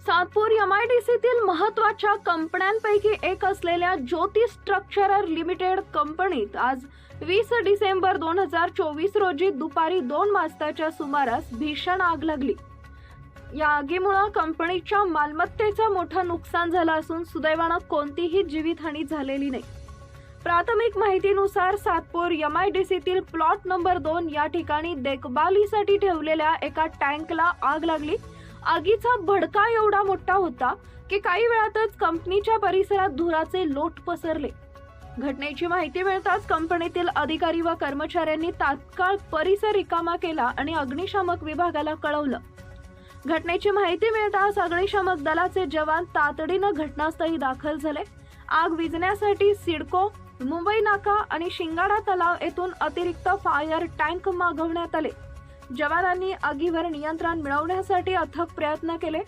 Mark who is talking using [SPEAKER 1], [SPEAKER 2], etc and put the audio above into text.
[SPEAKER 1] सातपूर एमआयडीसीतील महत्त्वाच्या कंपन्यांपैकी एक असलेल्या ज्योती स्ट्रक्चरर लिमिटेड कंपनीत आज 20 डिसेंबर 2024 रोजी दुपारी 2 वाजताच्या सुमारास भीषण आग लागली। या आगीमुळे कंपनीच्या मालमत्तेचं मोठं नुकसान झालं असून सुदैवानं कोणतीही जीवितहानी झालेली नाही। प्राथमिक माहितीनुसार सातपूर एमआयडीसीतील प्लॉट नंबर 2 या ठिकाणी देखभालीसाठी ठेवलेल्या एका टँकला आग लागली। आगीचा भडका एवढा मोठा होता की काही वेळातच कंपनीच्या परिसरात धुराचे लोट पसरले। घटनेची माहिती मिळताच कंपनीतील अधिकारी व कर्मचाऱ्यांनी तात्काळ परिसर रिकामा केला आणि अग्निशामक विभागाला कळवलं। घटनेची माहिती मिळताच अग्निशामक दलाचे जवान तातडीनं घटनास्थळी दाखल झाले। आग विझण्यासाठी सिडको, मुंबई नाका आणि शिंगाडा तलाव येथून अतिरिक्त फायर टँक मागवण्यात आले। जवानांनी आगीवर नियंत्रण मिळवण्यासाठी अथक प्रयत्न केले।